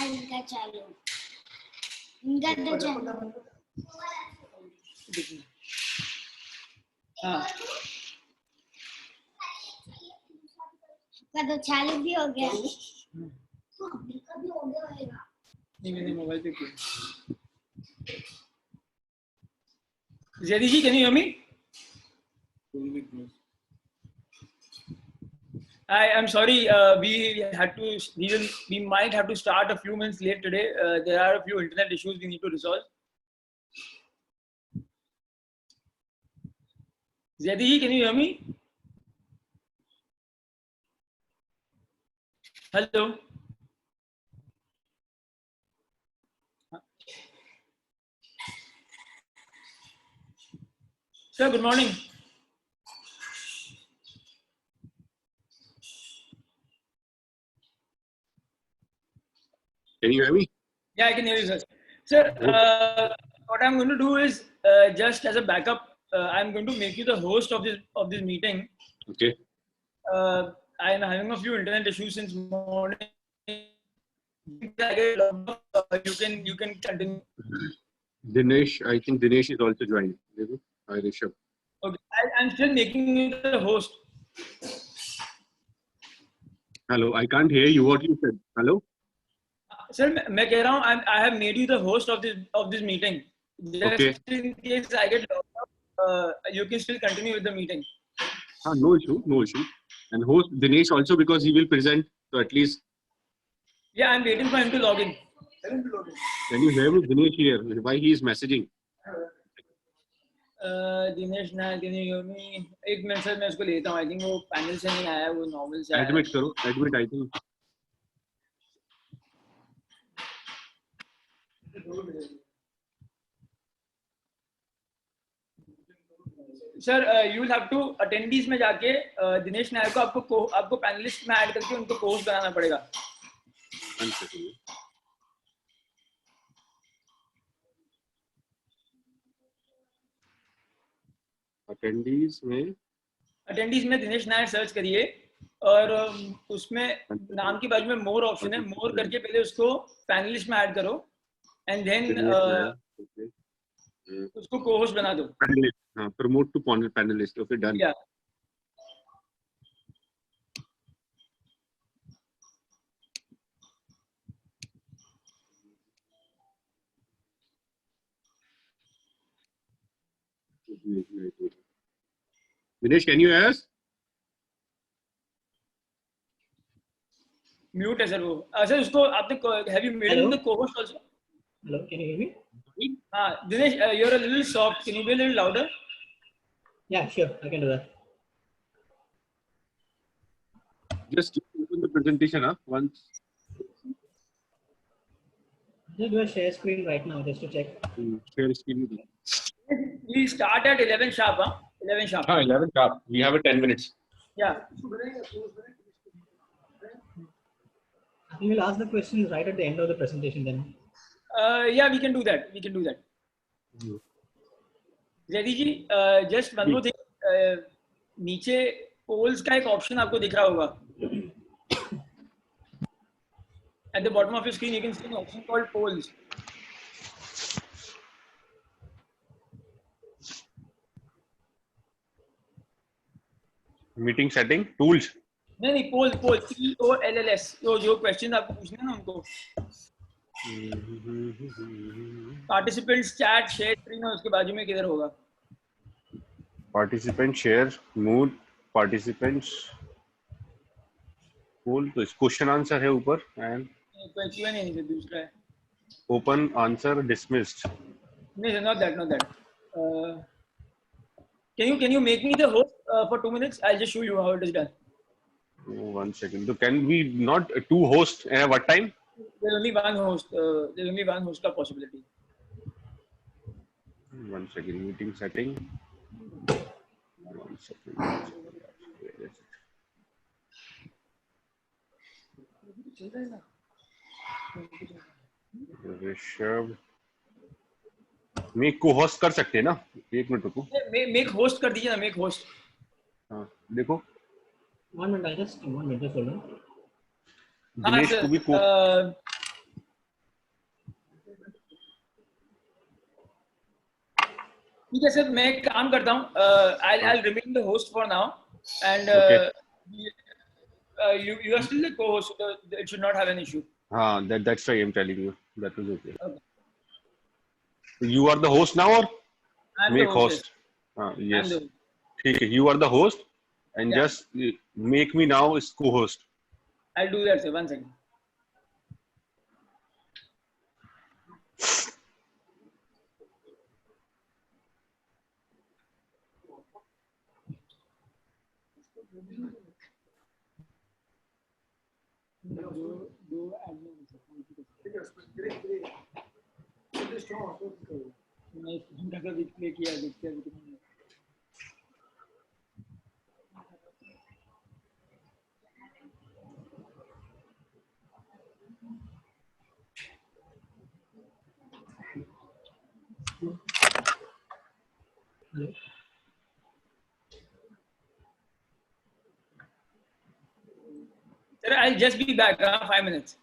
इनका चालू, इनका तो चालू। हाँ, का तो चालू भी हो गया। का भी हो गया होगा। नहीं, मैंने मोबाइल पे किया। Zedi ji, can you hear me? I'm sorry. We might have to start a few minutes late today. There are a few internet issues we need to resolve. Zedi ji, can you hear me? Hello. Sir, good morning. Can you hear me? Yeah, I can hear you, sir. Sir, what I'm going to do is just as a backup, I'm going to make you the host of this meeting. Okay. I'm having a few internet issues since morning. You can continue. Dinesh, I think Dinesh is also joining. Hi, Rishabh. Okay, I'm still making you the host. Hello, I can't hear you. What you said? Hello. Sir, मैं कह रहा हूँ I have made you the host of this meeting. Just Okay. in case I get logged out, you can still continue with the meeting. No issue, no issue. And host Dinesh also because he will present. So at least. Yeah, I'm waiting for him to log in. Can you hear me, Dinesh here? Why he is messaging? Dinesh ना, can you hear me? एक minute sir मैं उसको लेता हूँ. I think वो panel से नहीं आया, वो नॉर्मल से आया. Admit करो, admit I think. Sir you will have to attendees में जाके दिनेश नायर को आपको पैनलिस्ट में ऐड करके उनको होस्ट बनाना पड़ेगा. अटेंडीज में दिनेश नायर सर्च करिए और उसमें नाम की बाजू में मोर ऑप्शन है. मोर करके पहले उसको पैनलिस्ट में ऐड करो एंड देन उसको को होस्ट बना दो. Promote to panelist. Okay, done. Dinesh, can you hear us? Mute है सर वो. सर उसको आपने have you made him the co-host also? Hello, can you hear me? हाँ, Dinesh, you're a little soft. Can you be a little louder? Yeah, sure, I can do that. Just open the presentation up once. Just do a share screen right now just to check. Share screen. We start at 11 sharp, huh? 11 sharp. 11 sharp. We have a 10 minutes. Yeah. We will ask the questions right at the end of the presentation then. Yeah, we can do that. We can do that. Zedi ji, just one more thing. नीचे polls का एक option आपको दिख रहा होगा. At the bottom of your screen, you can see an option called polls. Meeting setting tools. नहीं polls POLLS. जो questions आपको पूछने हैं ना उनको. Participants chat share screen और उसके बाजू में किधर होगा? Participant share mood participants poll. तो question answer है ऊपर and Q&A नहीं है, दूसरा है. open answer dismissed. No, not that. Can you make me the host for 2 minutes? I'll just show you how it is done. One second. So can we not two hosts at what time? There's only one host. There's only one host possibility. One second. Meeting setting. One second. Where is it? Rishabh. Make co-host कर सकते हैं ना? एक minute रुको. Make host कर दीजिए ना. Make host. हाँ, देखो. One minute, hold on. Dinesh को भी ठीक है सर, मैं एक काम करता हूँ, I'll remain the host for now, and Okay. you are still the co-host, so it should not have an issue. That's why I'm telling you. That was okay. Okay. You are the host now, or I'm the make host. host? I'm Yes. the host. ठीक है. You are the host, and Yeah. just make me now as co-host. I'll do that, sir. 1 second. Hello. Sir, I'll just be back. 5 minutes.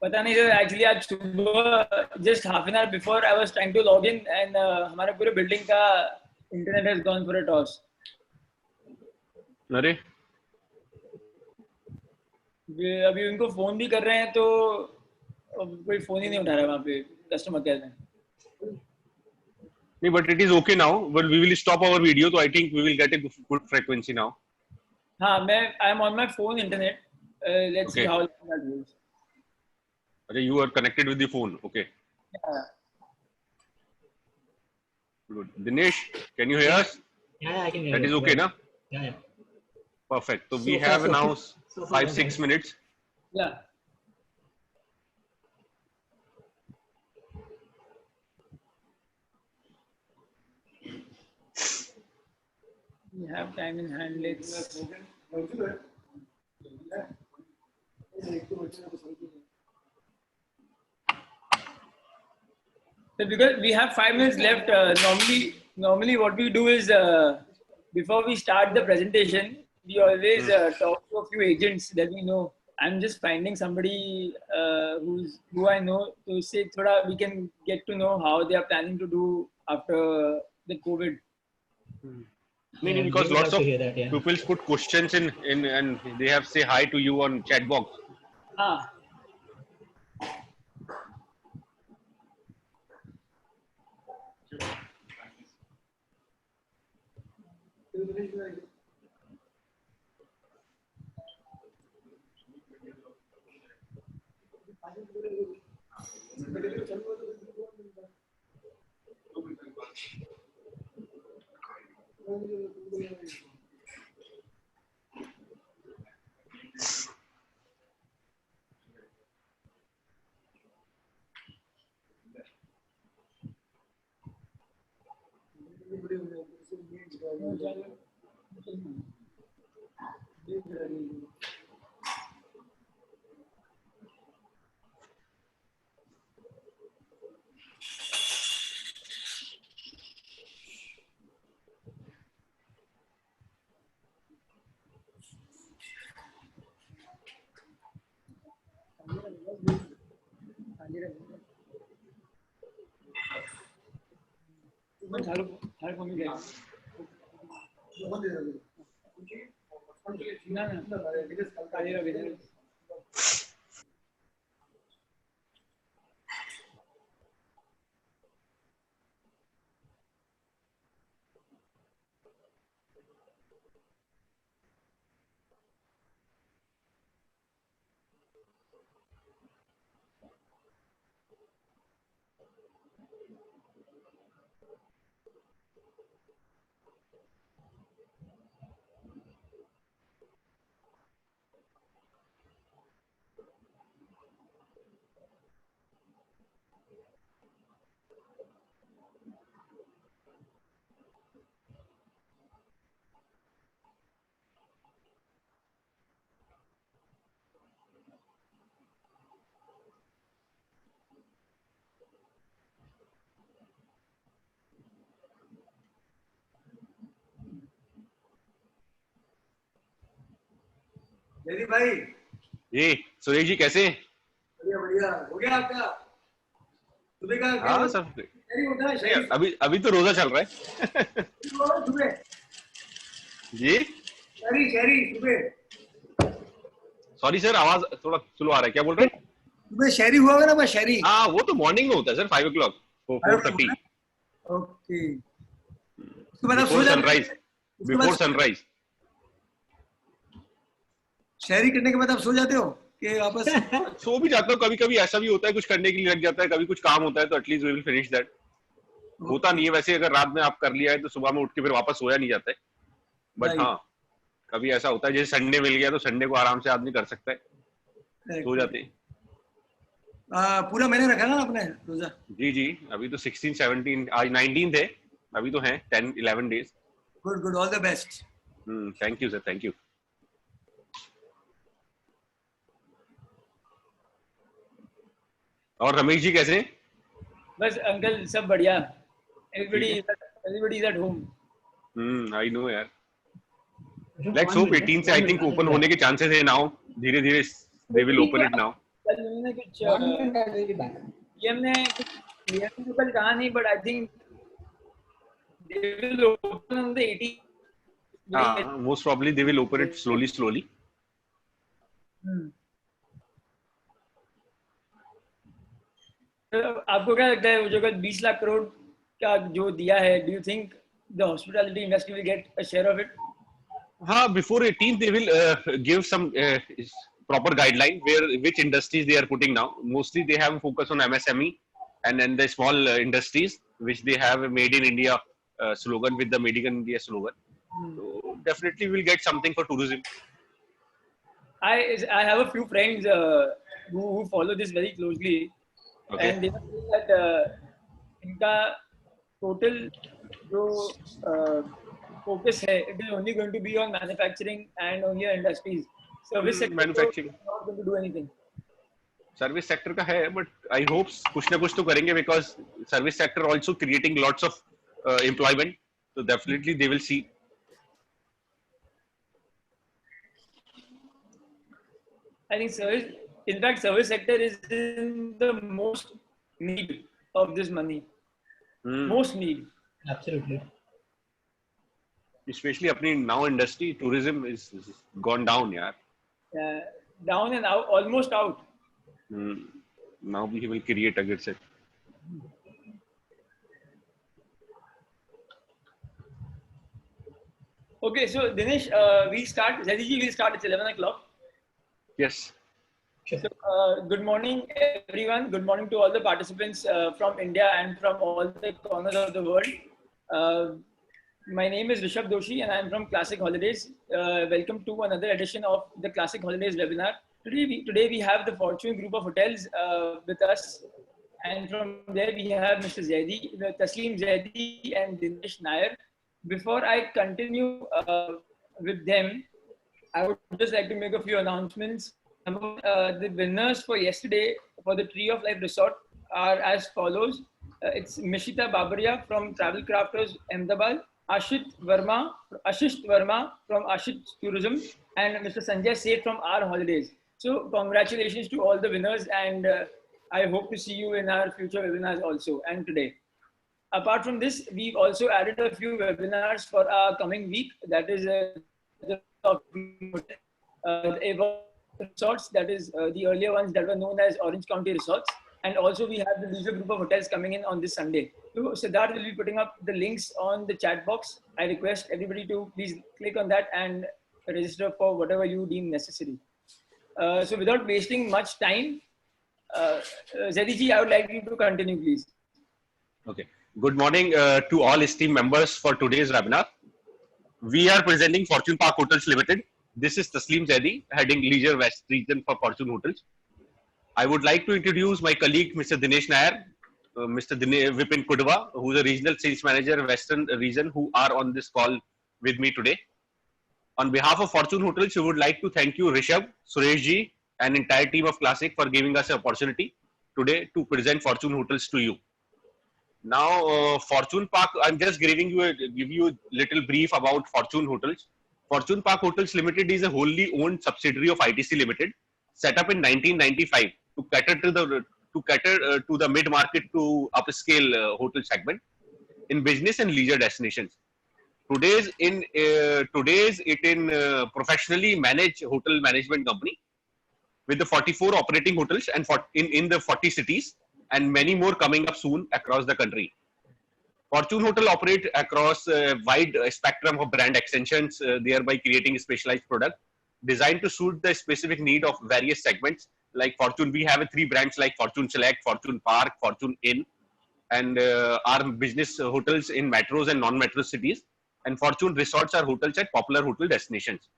पता नहीं sir, actually आज सुबह just half an hour before I was trying to log in and हमारे पूरे building का internet has gone for a toss. अरे अभी उनको फोन भी कर रहे हैं तो कोई फोन ही नहीं उठा रहा वहाँ पे कस्टमर केयर में. नहीं, but it is okay now. Well, we will stop our video, so I think we will get a good frequency now. हाँ, I am on my phone internet. Let's see Okay. How that goes. Okay, you are connected with the phone. Okay. Good. Dinesh, can you hear us? Yeah, I can hear That you. is okay, Well, na? Yeah. Perfect. So So we far, have so now good. So far, 5-6 okay. minutes. Yeah. We have time in hand. Let's. So because we have 5 minutes left, normally what we do is before we start the presentation, we always talk to a few agents that we know. I'm just finding somebody who I know to say thoda we can get to know how they are planning to do after the COVID. No, Yeah, because we would lots love of to hear that. Yeah. people put questions in and they have say hi to you on chat box. Ah, Jaideep भाई, ये सुरेश जी कैसे? बढ़िया बढ़िया, हो गया आपका सुबह का? क्या हाँ सब शहरी होता है, शहरी अभी अभी तो रोजा चल रहा है। सुबह, जी शहरी शहरी सुबह, सॉरी सर, आवाज थोड़ा स्लो आ रहा है, क्या बोल रहे हैं? सुबह शहरी हुआ होगा ना, बस शहरी। हाँ वो तो मॉर्निंग में होता है सर, 5 o'clock, 4:30 ओके, उसके बाद आप सो बिफोर जाते सनराइज, उसके बिफोर बाद सनराइज। शहरी करने के बाद आप सो जाते हो कि वापस? सो भी जाता हूँ, कभी कभी ऐसा भी होता है कुछ करने के लिए लग जाता है, कभी कुछ काम होता है तो at least we will finish that. होता नहीं है वैसे, अगर रात में आप कर लिया है तो सुबह में उठ के फिर वापस सोया नहीं जाता है। But Right. हाँ कभी ऐसा होता है, जैसे संडे मिल गया तो संडे को आराम से आदमी कर सकता है, सो जाते हैं। पूरा महीने रखा ना आपने रोजा? जी जी, अभी तो 16 17, आज 19 है, अभी तो हैं 10 11 days. Good good, all the best. Thank you sir, thank you. और रमेश जी कैसे हैं? बस अंकल सब बढ़िया, everybody is at home. I know यार। लेट्स होप 18 से आई थिंक ओपन होने के चांसेस है नाउ, धीरे धीरे they will open it now. कल उन्होंने कुछ पीएम ने कुछ क्लियर तो कल कहा नहीं, but I think they will open on the 18th. हाँ most probably they will open it slowly. आपको क्या लगता है वो जो 20 लाख करोड़ का जो दिया है, do you think the hospitality industry will get a share of it? हाँ, before 18th they will give some proper guideline where which industries they are putting now. Mostly they have a focus on MSME and then the small industries which they have a Made in India slogan with the Made in India slogan. So definitely we'll get something for tourism. I have a few friends who follow this very closely, Okay. and they were saying that इनका total जो focus है, it is only going to be on manufacturing and only on industries. Service sector manufacturing. not going to do anything. Service sector का है, but I hope कुछ ना कुछ तो करेंगे, because service sector also creating lots of employment, तो definitely they will see. I think service sector is in the most need of this money. Most need. Absolutely. Especially अपनी now industry tourism is gone down यार. Down and out, almost out. Now we will create a good set. Okay, so Dinesh, we start. Zediji will start at 11 o'clock. Yes. So, good morning, everyone. Good morning to all the participants from India and from all the corners of the world. My name is Rishabh Doshi and I am from Classic Holidays. Welcome to another edition of the Classic Holidays webinar. Today we have the Fortune Group of Hotels with us, and from there we have Mr. Zaidi, Taslim Zaidi and Dinesh Nair. Before I continue with them, I would just like to make a few announcements. The winners for yesterday for the Tree of Life Resort are as follows. It's Mishita Babaria from Travel Crafters Ahmedabad, Ashish Verma from Ashish Tourism, and Mr. Sanjay Seth from Our Holidays. So congratulations to all the winners, and I hope to see you in our future webinars also and today. Apart from this, we've also added a few webinars for our coming week. That is resorts, that is the earlier ones that were known as Orange County Resorts. And also we have the leisure group of hotels coming in on this Sunday. So Siddharth will be putting up the links on the chat box. I request everybody to please click on that and register for whatever you deem necessary. So without wasting much time, Zediji, I would like you to continue, please. Okay. Good morning to all esteemed members for today's webinar. We are presenting Fortune Park Hotels Limited. This is Taslim Zaidi, heading Leisure West region for Fortune Hotels. I would like to introduce my colleague, Mr. Dinesh Nair, Mr. Vipin Kudwa, who is a regional sales manager, Western region, who are on this call with me today. On behalf of Fortune Hotels, we would like to thank you, Rishabh, Sureshji, and entire team of Classic for giving us an opportunity today to present Fortune Hotels to you. Now, Fortune Park, I'm just give you a little brief about Fortune Hotels. Fortune Park Hotels Limited is a wholly owned subsidiary of ITC Limited, set up in 1995 to cater to the mid-market to upscale hotel segment in business and leisure destinations. Today's professionally managed hotel management company with the 44 operating hotels and in the 40 cities, and many more coming up soon across the country. Fortune Hotel operate across a wide spectrum of brand extensions, thereby creating a specialized product designed to suit the specific need of various segments. Like Fortune, we have 3 brands like Fortune Select, Fortune Park, Fortune Inn, and our business hotels in metros and non-metro cities. And Fortune Resorts are hotels at popular hotel destinations.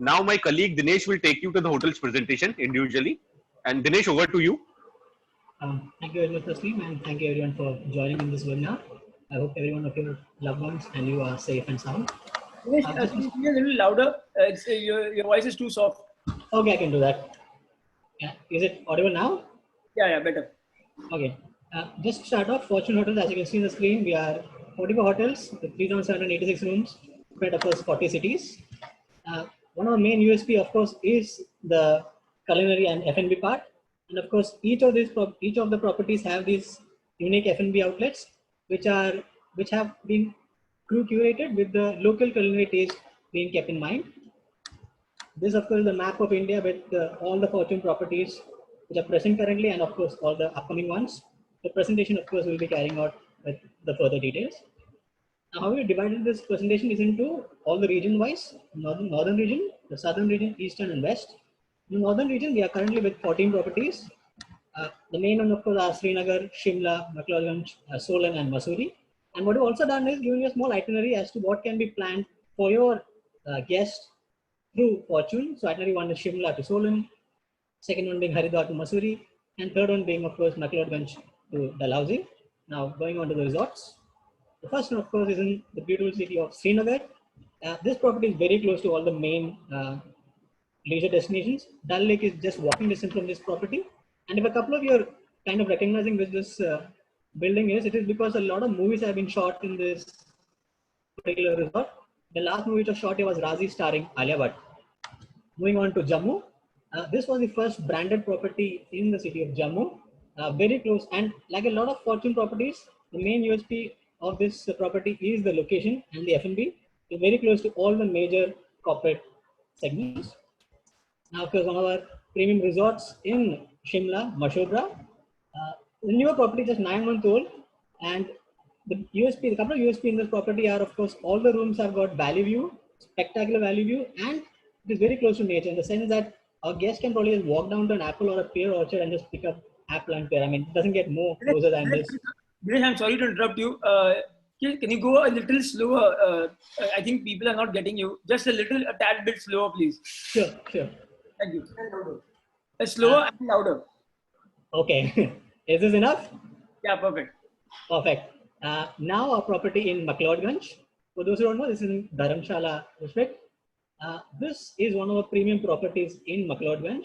Now my colleague Dinesh will take you to the hotel's presentation individually. And Dinesh, over to you. Thank you very much, Taslim, and thank you everyone for joining in this webinar. I hope everyone of your loved ones and you are safe and sound. Dinesh, can you be a little louder? Your voice is too soft. Okay, I can do that. Yeah. Is it audible now? Yeah, better. Okay. Just to start off, Fortune Hotels, as you can see on the screen, we are 44 hotels with 3,786 rooms spread across 40 cities. One of the main USP, of course, is the culinary and F&B part. And of course, each of the properties have these unique F&B outlets, which have been crew curated with the local culinary taste being kept in mind. This, of course, is the map of India with all the Fortune properties which are present currently, and of course, all the upcoming ones. The presentation, of course, will be carrying out with the further details. Now, how we divided this presentation is into all the region-wise: northern region, the southern region, eastern and west. In the northern region, we are currently with 14 properties. The main one, of course, are Srinagar, Shimla, McLeodganj, Solan, and Mussoorie. And what we've also done is giving you a small itinerary as to what can be planned for your guests through Fortune. So itinerary 1 is Shimla to Solan, second one being Haridwar to Mussoorie, and third one being, of course, McLeodganj to Dalhousie. Now going on to the resorts. The first one, of course, is in the beautiful city of Srinagar. This property is very close to all the main leisure destinations. Dal Lake is just walking distance from this property. And if a couple of you are kind of recognizing which this building is, it is because a lot of movies have been shot in this particular resort. The last movie which was shot here was Razi starring Alia Bhatt. Moving on to Jammu. This was the first branded property in the city of Jammu. Very close, and like a lot of Fortune properties, the main USP of this property is the location and the F&B. It's very close to all the major corporate segments. Now, of course, one of our premium resorts in Shimla, Mashobra. The newer property is just 9 months old, and the couple of USP in this property are, of course, all the rooms have got valley view, spectacular valley view, and it is very close to nature in the sense that our guests can probably just walk down to an apple or a pear orchard and just pick up apple and pear. I mean, it doesn't get more closer than this. Dinesh, I'm sorry to interrupt you. Can you go a little slower? I think people are not getting you. Just a tad bit slower, please. Sure. Thank you. Slower and louder. Okay. Is this enough? Yeah, perfect. Perfect. Now our property in McLeodganj. For those who don't know, this is in Dharamshala district. This is one of the premium properties in McLeodganj.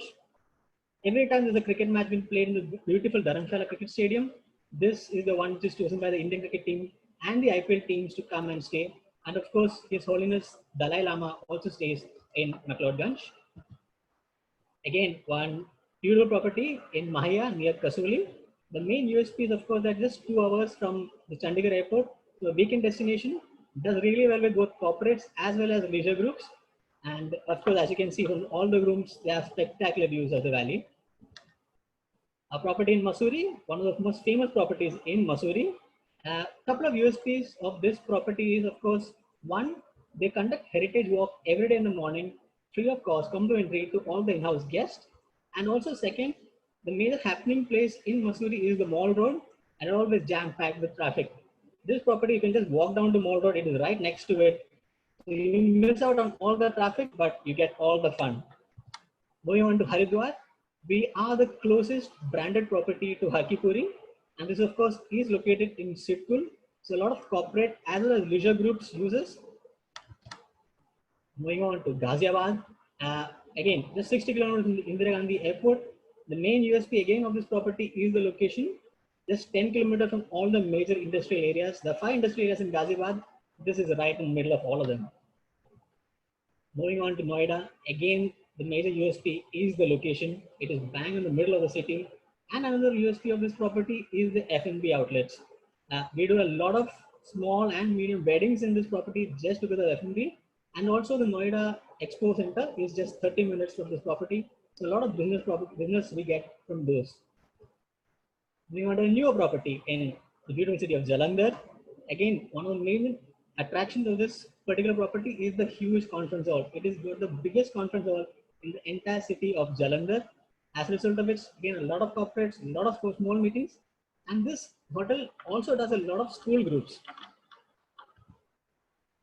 Every time there's a cricket match being played in the beautiful Dharamshala cricket stadium, this is the one which is chosen by the Indian cricket team and the IPL teams to come and stay. And of course, His Holiness Dalai Lama also stays in McLeodganj. Again, one Two-door property in Mahia near Kasuli. The main USP is, of course, that just 2 hours from the Chandigarh airport to a weekend destination. Does really well with both corporates as well as leisure groups. And of course, as you can see from all the rooms, they have spectacular views of the valley. A property in Mussoorie, one of the most famous properties in Mussoorie. A couple of USPs of this property is, of course, one, they conduct heritage walk every day in the morning, free of cost, complimentary to all the in-house guests. And also, second, the major happening place in Mussoorie is the Mall Road, and always jam-packed with traffic. This property, you can just walk down to Mall Road; it is right next to it. So you miss out on all the traffic, but you get all the fun. Moving on to Haridwar, we are the closest branded property to Hakipuri, and this, of course, is located in Sitkul. So a lot of corporate as well as leisure groups uses. Moving on to Ghaziabad, again, just 60 kilometers from the Indira Gandhi Airport. The main USP again of this property is the location, just 10 kilometers from all the major industrial areas. The 5 industrial areas in Ghaziabad, this is right in the middle of all of them. Moving on to Noida, again, the major USP is the location. It is bang in the middle of the city. And another USP of this property is the F&B outlets. We do a lot of small and medium weddings in this property just because of F&B. And also the Noida Expo Center is just 30 minutes from this property. So a lot of business we get from those. Moving on to a newer property in the beautiful city of Jalandhar. Again, one of the main attractions of this particular property is the huge conference hall. It is the biggest conference hall in the entire city of Jalandhar. As a result of which, again, a lot of corporates, a lot of small meetings. And this hotel also does a lot of school groups.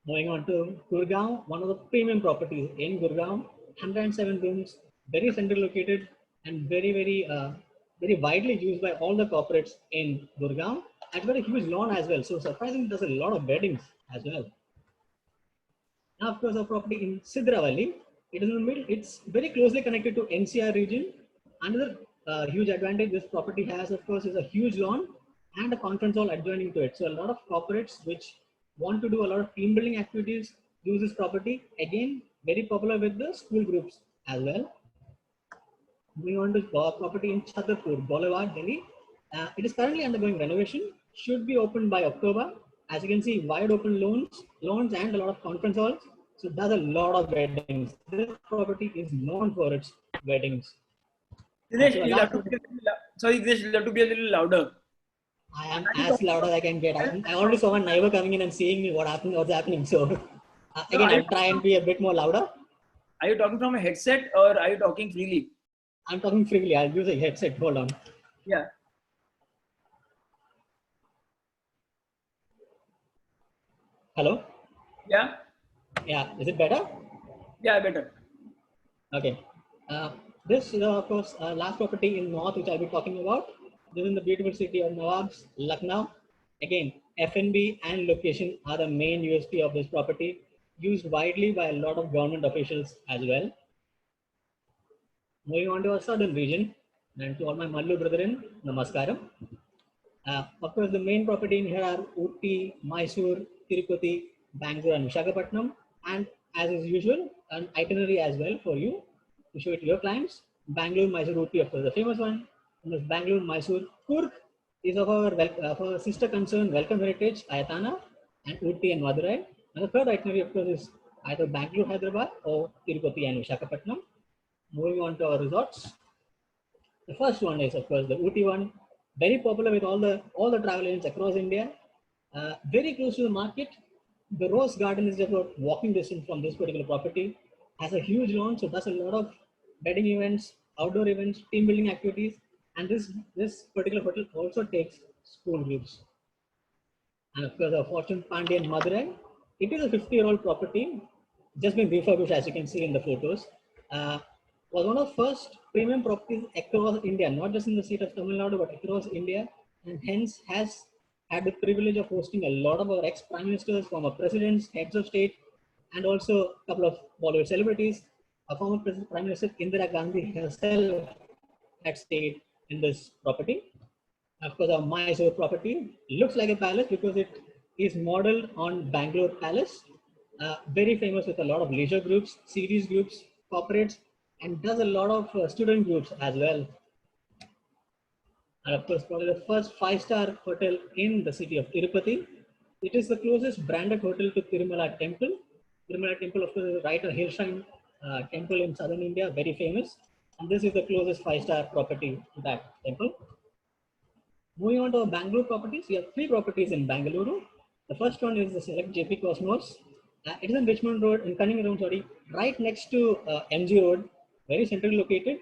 Moving on to Gurgaon, one of the premium properties in Gurgaon, 107 rooms, very central located and very widely used by all the corporates in Gurgaon. It's got a huge lawn as well. So surprisingly, there's a lot of weddings as well. Now, of course, our property in Sidra Valley, it is in the middle. It's very closely connected to NCR region. Another huge advantage this property has, of course, is a huge lawn and a conference hall adjoining to it. So a lot of corporates which want to do a lot of team building activities use this property. Again, very popular with the school groups as well. Moving on to property in Chhatarpur Boulevard, Delhi. It is currently undergoing renovation. Should be opened by October. As you can see, wide open lawns and a lot of conference halls. So does a lot of weddings. This property is known for its weddings. Dinesh, you'll have to be sorry, Dinesh, you'll have to be a little louder. I am as loud as I can get. I already saw my neighbor coming in and seeing me what's happening. So again, I'll try and be a bit more louder. Are you talking from a headset or are you talking freely? I'm talking freely. I'll use a headset. Hold on. Yeah. Hello? Yeah? Yeah. Is it better? Yeah, better. Okay. This is, of course, last property in North, which I'll be talking about. This is in the beautiful city of Nawabs, Lucknow. Again, F&B and location are the main USP of this property, used widely by a lot of government officials as well. Moving on to our southern region, and to all my Mallu brethren, Namaskaram. Of course, the main property in here are Ooty, Mysore, Tirupati, Bangalore, and Visakhapatnam. And as is usual, an itinerary as well for you to show it to your clients. Bangalore, Mysore, Ooty, of course, the famous one. And this Bangalore, Mysore, Kurk is of our sister concern, Welcome Heritage, Ayatana, and Ooty and Madurai. And the third itinerary, of course, is either Bangalore, Hyderabad, or Tirupati and Visakhapatnam. Moving on to our resorts. The first one is, of course, the Ooty one. Very popular with all the travel agents across India. Very close to the market. The Rose Garden is just about walking distance from this particular property. Has a huge lawn, so does a lot of wedding events, outdoor events, team building activities, and this particular hotel also takes school groups. And of course, the Fortune Pandian Madurai. It is a 50-year-old property, just been refurbished as you can see in the photos. Was one of the first premium properties across India, not just in the state of Tamil Nadu, but across India, and hence has had the privilege of hosting a lot of our ex-prime ministers, former presidents, heads of state, and also a couple of Bollywood celebrities. Our former Prime Minister Indira Gandhi herself had stayed in this property. Of course, our Mysore property looks like a palace because it is modeled on Bangalore Palace. Very famous with a lot of leisure groups, series groups, corporates, and does a lot of student groups as well. And of course, probably the first five-star hotel in the city of Tirupati. It is the closest branded hotel to Tirumala Temple. Tirumala Temple, of course, is right a hill shrine temple in southern India, very famous. And this is the closest five-star property to that temple. Moving on to our Bangalore properties, we have three properties in Bangalore. The first one is the Select JP Cosmos. It is on Richmond Road, in Cunningham Road, sorry, right next to MG Road, very centrally located.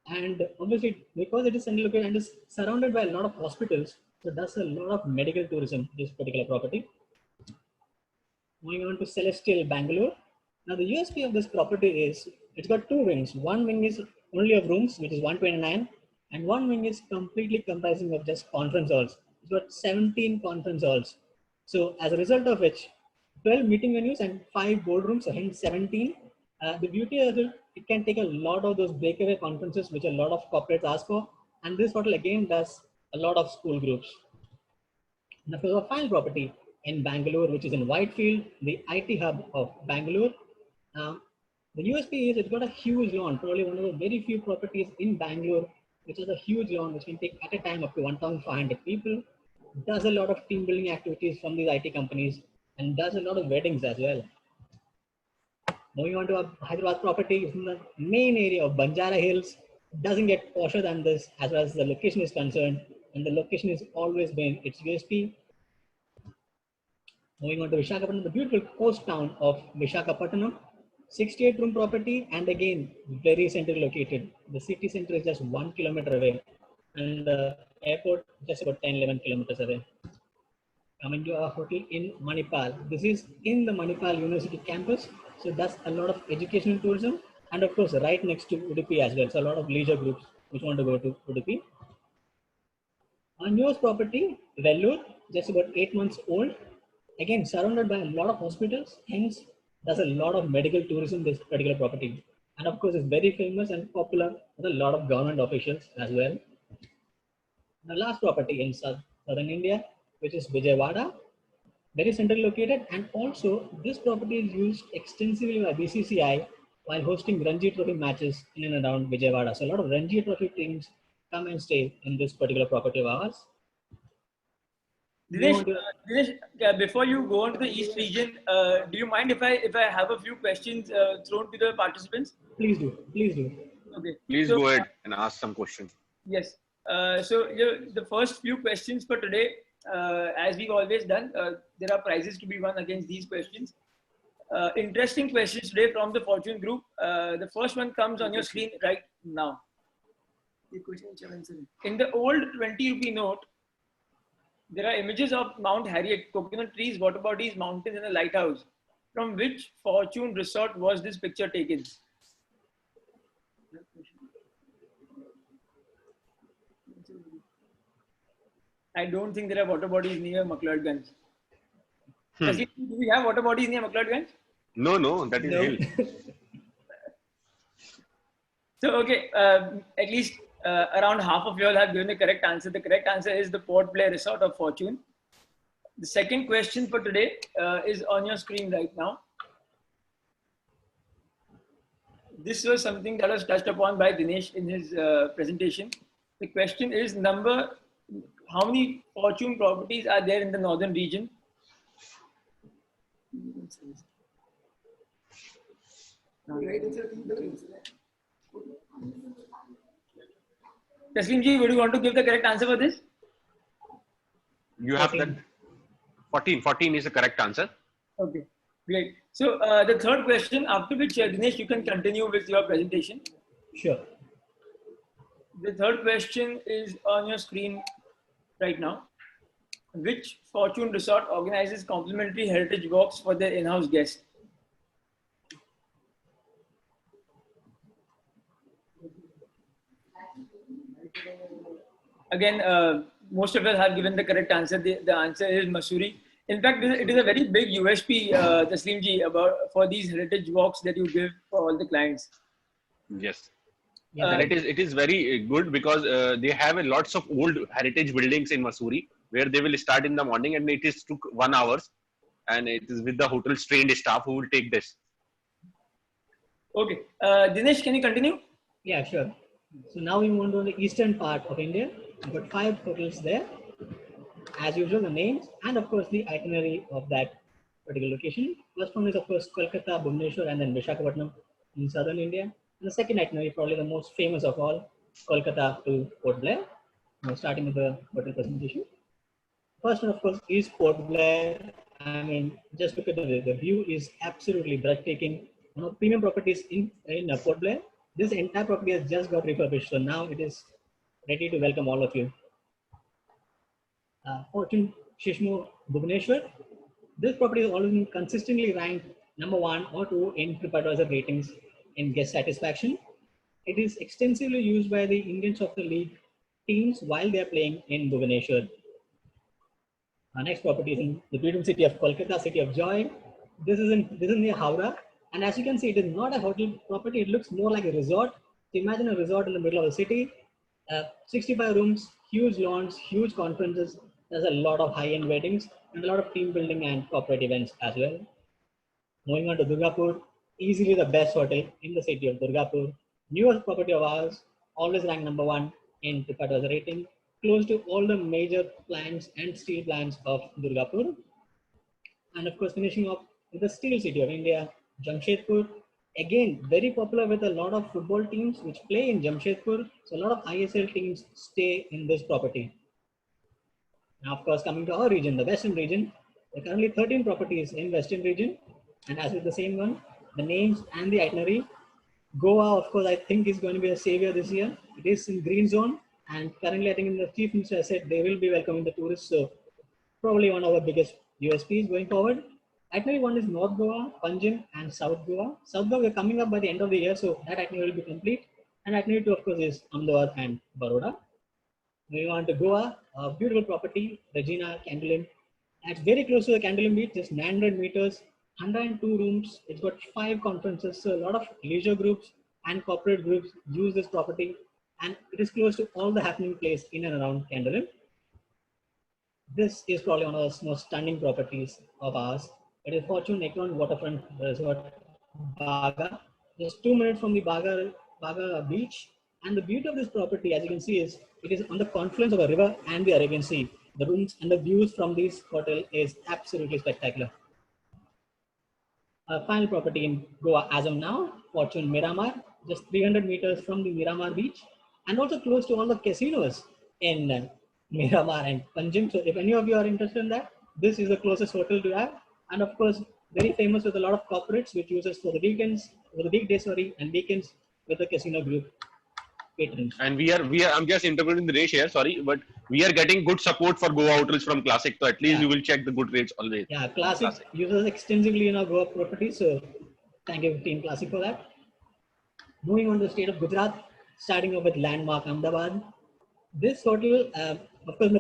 And obviously, because it is centrally located and is surrounded by a lot of hospitals, so does a lot of medical tourism, this particular property. Moving on to Celestial Bangalore. Now, the USP of this property is it's got two wings. One wing is only of rooms, which is 129, and one wing is completely comprising of just conference halls. It's got 17 conference halls. So, as a result of which, 12 meeting venues and 5 boardrooms, so hence 17. The beauty of it can take a lot of those breakaway conferences, which a lot of corporates ask for. And this hotel again does a lot of school groups. Now, for our final property in Bangalore, which is in Whitefield, the IT hub of Bangalore. The USP is it's got a huge lawn, probably one of the very few properties in Bangalore, which has a huge lawn, which can take at a time up to 1,500 people. Does a lot of team building activities from these IT companies and does a lot of weddings as well. Moving on to our Hyderabad property, it's in the main area of Banjara Hills. It doesn't get posher than this as far as the location is concerned, and the location has always been its USP. Moving on to Visakhapatnam, the beautiful coast town of Visakhapatnam, 68 room property, and again very centrally located. The city center is just 1 kilometer away, and the airport just about 10-11 kilometers away. Coming to our hotel in Manipal. This is in the Manipal University campus, so that's a lot of educational tourism, and of course right next to Udupi as well. So a lot of leisure groups which want to go to Udupi. Our newest property, Vellore, just about 8 months old. Again, surrounded by a lot of hospitals, hence there's a lot of medical tourism this particular property. And of course, it's very famous and popular with a lot of government officials as well. The last property in southern India, which is Vijayawada, very centrally located, and also this property is used extensively by BCCI while hosting Ranji Trophy matches in and around Vijayawada. So a lot of Ranji Trophy teams come and stay in this particular property of ours. Dinesh, before you go on to the East region, do you mind if I have a few questions thrown to the participants? Please do. Please do. Okay. Please go ahead and ask some questions. Yes. So the first few questions for today, as we've always done, there are prizes to be won against these questions. Interesting questions today from the Fortune Group. The first one comes on your screen right now. In the old 20 rupee note, there are images of Mount Harriet, coconut trees, water bodies, mountains, and a lighthouse. From which Fortune resort was this picture taken? I don't think there are water bodies near McLeodganj. Do we have water bodies near McLeodganj? No, that is hill. So, okay, at least around half of you all have given the correct answer. The correct answer is the Port Blair Resort of Fortune. The second question for today is on your screen right now. This was something that was touched upon by Dinesh in his presentation. The question is how many Fortune properties are there in the northern region? Taslim ji, would you want to give the correct answer for this? You have that 14. 14 is the correct answer. Okay, great. So the third question, after which Dinesh, you can continue with your presentation. Sure. The third question is on your screen right now. Which Fortune resort organizes complimentary heritage walks for their in-house guests? Again, most of us have given the correct answer. The answer is Mussoorie. In fact, it is a very big USP, Taslim ji, for these heritage walks that you give for all the clients. Yes. And it is very good because they have lots of old heritage buildings in Mussoorie where they will start in the morning, and it is took 1 hour, and it is with the hotel's trained staff who will take this. Okay. Dinesh, can you continue? Yeah, sure. So now we move on to the eastern part of India. We've got 5 hotels there. As usual, the names and of course the itinerary of that particular location. First one is of course Kolkata, Bhubaneswar, and then Visakhapatnam in southern India. And the second itinerary, probably the most famous of all, Kolkata to Port Blair. Now starting with the hotel presentation. First one, of course, is Port Blair. I mean, just look at the view is absolutely breathtaking. One of premium properties in Port Blair. This entire property has just got refurbished, so now it is ready to welcome all of you. Fortune Shishmo Bhubaneswar. This property has always been consistently ranked number 1 or 2 in TripAdvisor ratings in guest satisfaction. It is extensively used by the Indian Soccer League teams while they are playing in Bhubaneswar. Our next property is in the beautiful city of Kolkata, city of joy. This is near Howrah, and as you can see, it is not a hotel property. It looks more like a resort. So imagine a resort in the middle of the city. 65 rooms, huge lawns, huge conferences. There's a lot of high-end weddings and a lot of team building and corporate events as well. Moving on to Durgapur, easily the best hotel in the city of Durgapur. Newest property of ours, always ranked number 1 in TripAdvisor rating, close to all the major plants and steel plants of Durgapur. And of course, finishing off with the steel city of India, Jamshedpur. Again, very popular with a lot of football teams which play in Jamshedpur. So a lot of ISL teams stay in this property. Now, of course, coming to our region, the Western region, there are currently 13 properties in Western region. And as with the same one, the names and the itinerary. Goa, of course, I think is going to be a savior this year. It is in green zone. And currently, I think in the chief minister said they will be welcoming the tourists. So probably one of our biggest USPs going forward. Itinerary 1 is North Goa, Panjim, and South Goa. South Goa, we're coming up by the end of the year, so that itinerary will be complete. And itinerary 2, of course, is Ahmedabad and Baroda. Moving on to Goa, a beautiful property, Regina Candolim. It's very close to the Candolim beach, just 900 meters, 102 rooms. It's got 5 conferences, so a lot of leisure groups and corporate groups use this property. And it is close to all the happening place in and around Candolim. This is probably one of the most stunning properties of ours. It is Fortune Ekron Waterfront Resort, Baga. Just 2 minutes from the Baga beach. And the beauty of this property, as you can see, is it is on the confluence of a river and the Arabian Sea. The rooms and the views from this hotel is absolutely spectacular. Our final property in Goa as of now, Fortune Miramar, just 300 meters from the Miramar beach, and also close to all the casinos in Miramar and Panjim. So if any of you are interested in that, this is the closest hotel to have. And of course, very famous with a lot of corporates which uses for the weekends, for the weekdays, and weekends with the casino group patrons. And we are, I'm just interpreting the Dinesh here, sorry, but we are getting good support for Goa hotels from Classic. So at least you will check the good rates always. Yeah, Classic uses extensively in our Goa properties. So thank you, Team Classic, for that. Moving on to the state of Gujarat, starting off with landmark Ahmedabad. This hotel, of course,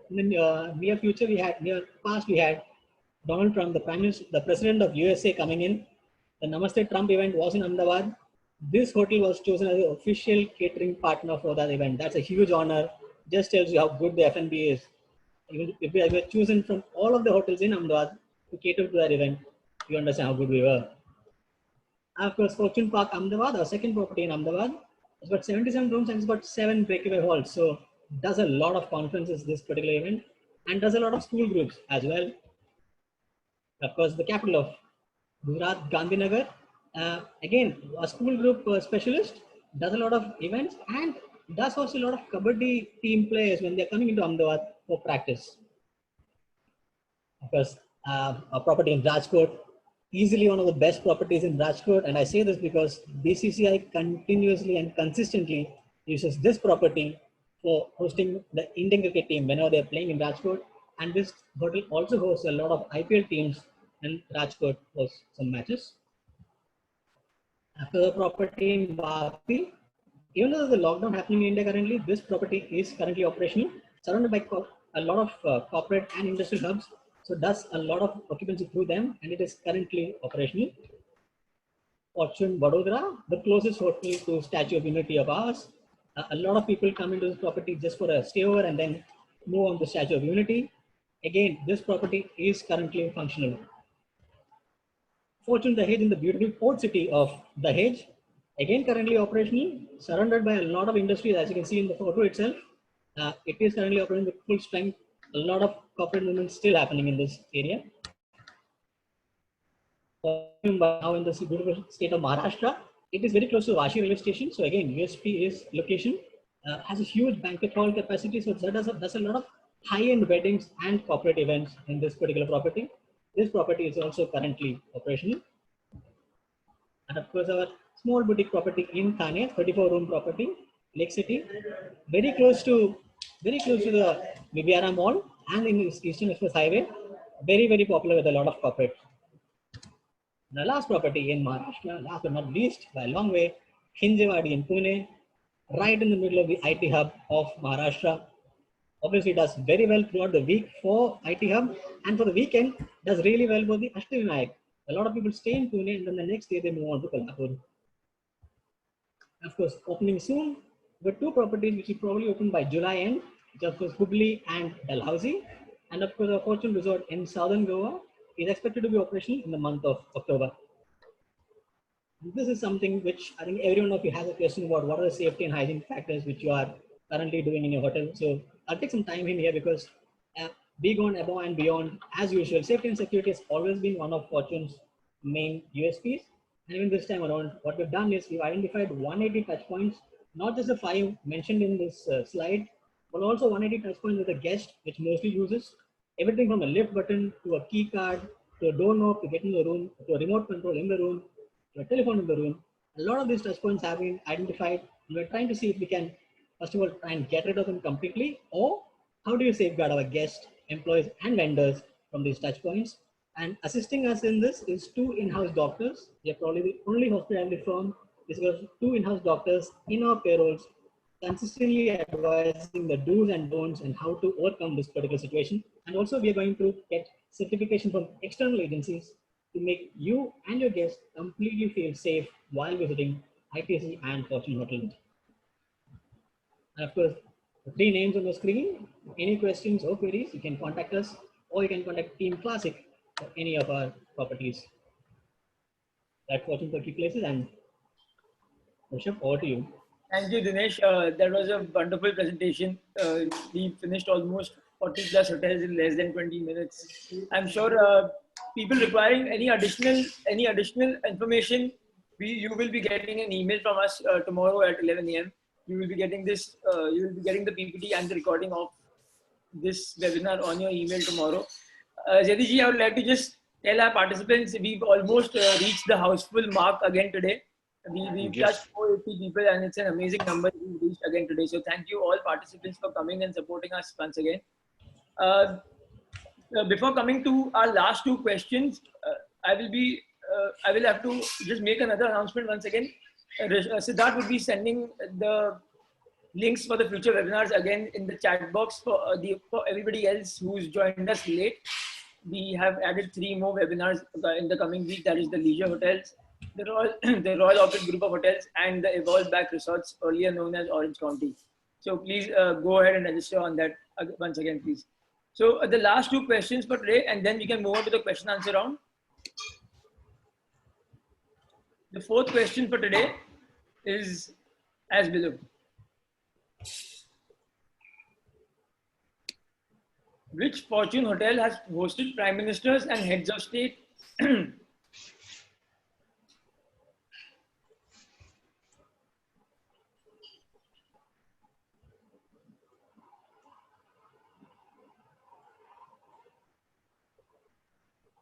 in the near future, near past, we had Donald Trump, the president of USA, coming in. The Namaste Trump event was in Ahmedabad. This hotel was chosen as the official catering partner for that event. That's a huge honor. Just tells you how good the F&B is. Even if we were chosen from all of the hotels in Ahmedabad to cater to that event, you understand how good we were. And of course, Fortune Park Ahmedabad, our second property in Ahmedabad, it's got 77 rooms and it's got 7 breakaway halls. So does a lot of conferences this particular event and does a lot of school groups as well. Of course, the capital of Gujarat, Gandhinagar, again, a school group specialist, does a lot of events and does also a lot of kabaddi team players when they're coming into Ahmedabad for practice. Of course, a property in Rajkot, easily one of the best properties in Rajkot. And I say this because BCCI continuously and consistently uses this property for hosting the Indian cricket team whenever they're playing in Rajkot. And this hotel also hosts a lot of IPL teams and Rajkot hosts some matches. After the property in Vapi, even though there's a lockdown happening in India currently, this property is currently operational, surrounded by a lot of corporate and industrial hubs. So does a lot of occupancy through them, and it is currently operational. Fortune Vadodara, the closest hotel to Statue of Unity of ours. A lot of people come into this property just for a stay over and then move on to Statue of Unity. Again, this property is currently functional. Fortune Dahej in the beautiful port city of Dahej. Again, currently operational, surrounded by a lot of industries, as you can see in the photo itself. It is currently operating with full strength. A lot of corporate movement still happening in this area. Now in the beautiful state of Maharashtra, it is very close to Vashi railway station. So again, USP is location, has a huge banquet hall capacity. So that does a lot of high-end weddings and corporate events in this particular property. This property is also currently operational. And of course, our small boutique property in Thane, 34-room property, Lake City, very close to the Viviana Mall and in Eastern Express Highway. Very popular with a lot of corporate. The last property in Maharashtra, last but not least, by a long way, Hinjewadi in Pune, right in the middle of the IT hub of Maharashtra. Obviously, does very well throughout the week for IT hub, and for the weekend, does really well for the Ashtavinayak. A lot of people stay in Pune, and then the next day they move on to Kolhapur. Of course, opening soon, with two properties which will probably open by July end, which are of course Hubli and Dalhousie, and of course, our Fortune Resort in southern Goa is expected to be operational in the month of October. This is something which I think every one of you has a question about what are the safety and hygiene factors which you are currently doing in your hotel. So I'll take some time in here because be gone above and beyond as usual. Safety and security has always been one of Fortune's main USPs. And even this time around, what we've done is we've identified 180 touch points, not just the 5 mentioned in this slide, but also 180 touch points with a guest, which mostly uses everything from a lift button to a key card to a door knob to get in the room to a remote control in the room to a telephone in the room. A lot of these touch points have been identified. And we're trying to see if we can, first of all, try and get rid of them completely, or how do you safeguard our guests, employees, and vendors from these touch points? And assisting us in this is 2 in-house doctors. We are probably the only hospitality firm. This was 2 in-house doctors in our payrolls, consistently advising the do's and don'ts and how to overcome this particular situation. And also we are going to get certification from external agencies to make you and your guests completely feel safe while visiting ITC and Fortune Hotels. And of course, the 3 names on the screen. Any questions or queries, you can contact us, or you can contact Team Classic for any of our properties at Fortune 30 places. And Rishabh, over to you. Thank you, Dinesh. That was a wonderful presentation. We finished almost 40 plus hotels in less than 20 minutes. I'm sure people requiring any additional information, you will be getting an email from us tomorrow at 11 a.m. You will be getting this. You will be getting the PPT and the recording of this webinar on your email tomorrow. Zediji, I would like to just tell our participants we've almost reached the houseful mark again today. We've touched 480 people, and it's an amazing number we've reached again today. So thank you all participants for coming and supporting us once again. Before coming to our last 2 questions, I will have to just make another announcement once again. Siddharth would be sending the links for the future webinars again in the chat box for everybody else who's joined us late. We have added 3 more webinars in the coming week. That is the Leisure Hotels, the Royal Orbit Group of Hotels, and the Evolve Back Resorts, earlier known as Orange County. So please go ahead and register on that once again, please. So the last 2 questions for today, and then we can move on to the question answer round. The 4th question for today is as below. Which Fortune hotel has hosted prime ministers and heads of state?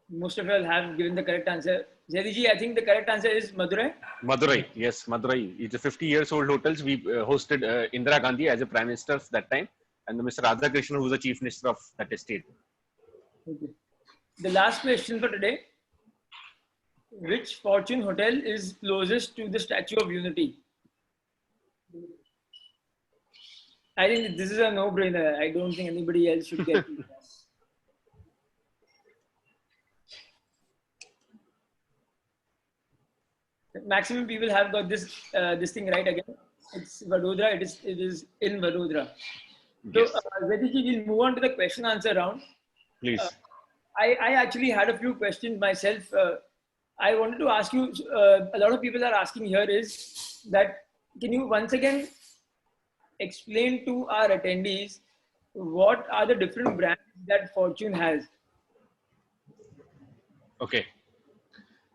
Most of you all have given the correct answer. Zediji, I think the correct answer is Madurai. Madurai, yes, Madurai. It's a 50 years old hotels. We hosted Indira Gandhi as a prime minister that time, and Mr. Radhakrishnan, who was the chief minister of that estate. Okay. The last question for today. Which Fortune hotel is closest to the Statue of Unity? I think this is a no-brainer. I don't think anybody else should get it. Maximum people have got this thing right again. It's Vadodara. It is in Vadodara. Yes. So, Vediji, we'll move on to the question answer round. Please. I actually had a few questions myself I wanted to ask you, a lot of people are asking here is that, can you once again explain to our attendees what are the different brands that Fortune has? Okay.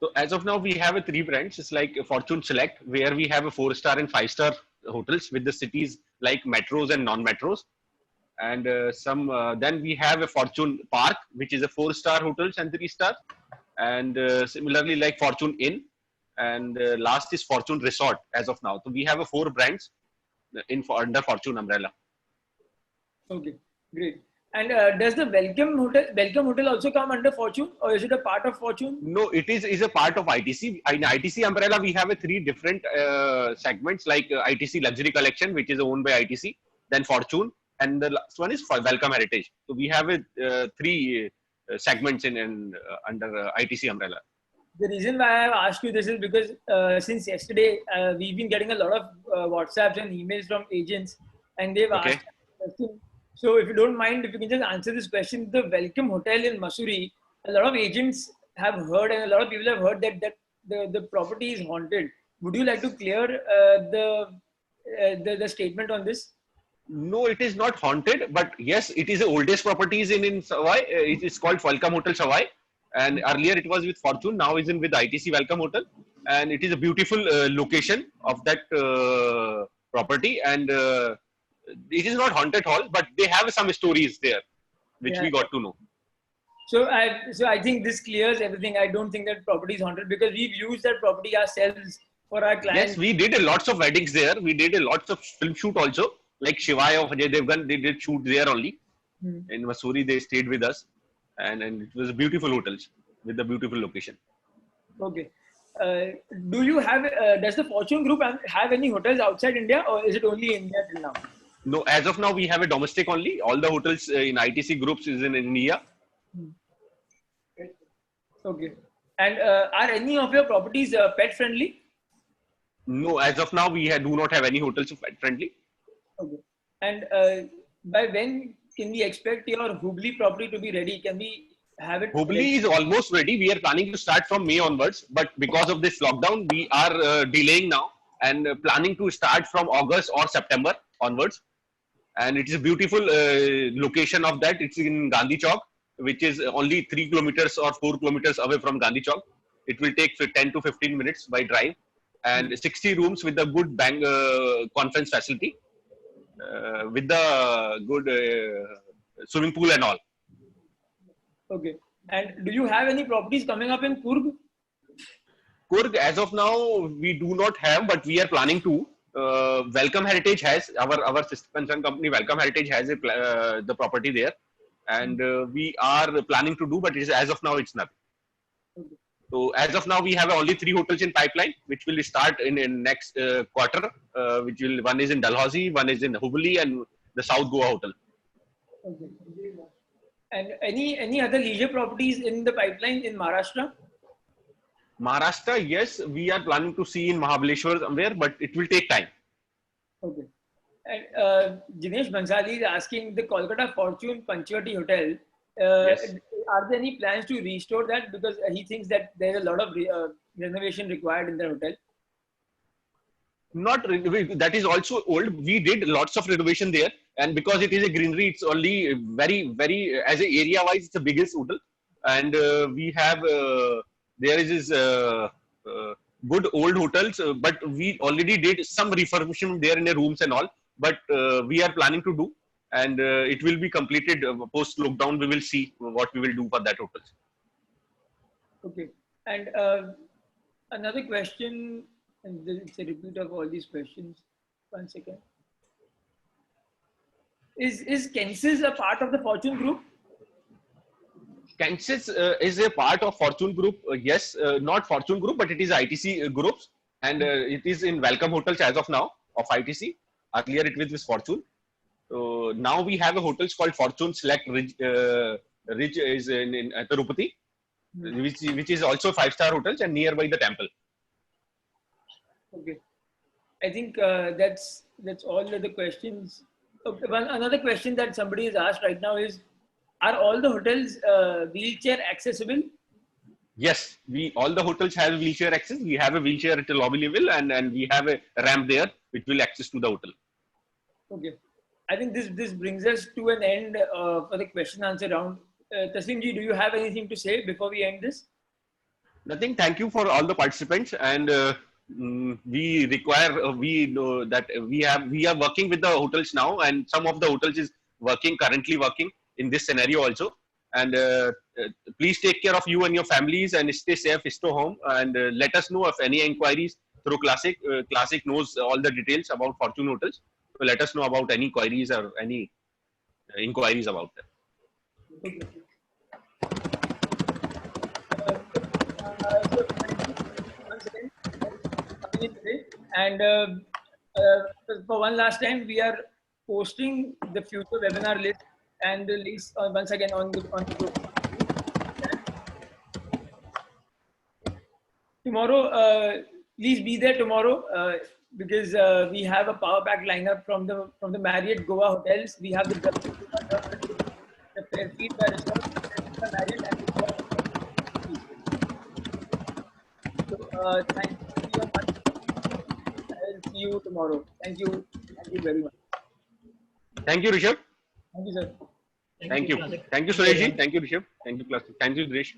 So as of now, we have a 3 brands. It's like Fortune Select, where we have a 4-star and 5-star hotels with the cities like metros and non-metros. And then we have a Fortune Park, which is a 4-star hotels and 3-star. And similarly, like Fortune Inn. And last is Fortune Resort as of now. So we have a 4 brands under Fortune umbrella. Okay, great. And does the Welcome Hotel also come under Fortune, or is it a part of Fortune? No, it is a part of ITC. In ITC umbrella, we have a 3 different segments like ITC Luxury Collection, which is owned by ITC, then Fortune, and the last one is for Welcome Heritage. So we have a 3 segments in under ITC umbrella. The reason why I've asked you this is because since yesterday, we've been getting a lot of WhatsApps and emails from agents, and they've Okay. asked a question. So if you don't mind, if you can just answer this question, the Welcome Hotel in Mussoorie, a lot of agents have heard and a lot of people have heard that the property is haunted. Would you like to clear the statement on this? No, it is not haunted, but yes, it is the oldest properties in Sawai. It is called Welcome Hotel Sawai, and earlier it was with Fortune. Now is in with ITC Welcome Hotel, and it is a beautiful location of that property. And it is not haunted hall, but they have some stories there, which Yeah. we got to know. So I think this clears everything. I don't think that property is haunted because we've used that property ourselves for our clients. Yes, we did a lots of weddings there. We did a lots of film shoot also. Like Shivaya of Ajay Devgan, they did shoot there only. In Mussoorie, they stayed with us, and it was beautiful hotels with a beautiful location. Okay. Do you have, does the Fortune Group have any hotels outside India, or is it only India till now? No, as of now, we have a domestic only. All the hotels in ITC groups is in India. Okay. And are any of your properties pet friendly? No, as of now, we do not have any hotels pet friendly. Okay. And by when can we expect your Hubli property to be ready? Can we have it? Hubli is almost ready. We are planning to start from May onwards, but because of this lockdown, we are delaying now and planning to start from August or September onwards. And it is a beautiful location of that. It's in Gandhi Chowk, which is only 3 kilometers or 4 kilometers away from Gandhi Chowk. It will take 10 to 15 minutes by drive, and 60 rooms with a good conference facility, with the good swimming pool and all. Okay. And do you have any properties coming up in Coorg? Coorg, as of now, we do not have, but we are planning to. Welcome Heritage has, our sister concern company Welcome Heritage has the property there, and we are planning to do, but as of now it's nothing. Okay. So as of now, we have only 3 hotels in pipeline, which will start in next quarter. One is in Dalhousie, one is in Hubli, and the South Goa hotel. Okay. And any other leisure properties in the pipeline in Maharashtra? Maharashtra, yes, we are planning to see in Mahabaleshwar somewhere, but it will take time. Okay. And Jinesh Bhansali is asking the Kolkata Fortune Panchvati Hotel. Yes. Are there any plans to restore that? Because he thinks that there is a lot of renovation required in the hotel. Not that is also old. We did lots of renovation there, and because it is a greenery, it's only very as a area wise, it's the biggest hotel, and we have there is this good old hotels, but we already did some refurbishment there in the rooms and all. But we are planning to do, and it will be completed post lockdown. We will see what we will do for that hotel. Okay. And another question, and it's a repeat of all these questions. 1 second. Is Kensis a part of the Fortune Group? Kensis is a part of Fortune Group. Yes, not Fortune Group, but it is ITC groups, and it is in Welcome Hotels as of now of ITC. Earlier it was with Fortune. So now we have a hotels called Fortune Select Ridge. Ridge is in Tirupati, which is also 5-star hotels and nearby the temple. Okay. I think that's all of the questions. Okay, another question that somebody has asked right now is, are all the hotels wheelchair accessible? Yes, all the hotels have wheelchair access. We have a wheelchair at the lobby level, and we have a ramp there which will access to the hotel. Okay. I think this brings us to an end for the question answer round. Taslim ji, do you have anything to say before we end this? Nothing. Thank you for all the participants, and we require we know that we are working with the hotels now, and some of the hotels is currently working in this scenario also. And please take care of you and your families, and stay safe, stay home, and let us know if any inquiries through Classic. Classic knows all the details about Fortune Hotels, so let us know about any queries or any inquiries about that. Okay. So thank you once again for coming in today. And for one last time, we are posting the future webinar list and the links once again on the group. Tomorrow, please be there tomorrow because we have a power pack lineup from the Marriott Goa hotels. We have the Fairfield by Resort, the Marriott, and the Goa. So thank you very much. I'll see you tomorrow. Thank you very much. Thank you, Rishabh. Thank you, sir. Thank you. Classic. Thank you, Suresh ji. Thank you, Rishabh. Thank you, Classic. Thank you, Suresh.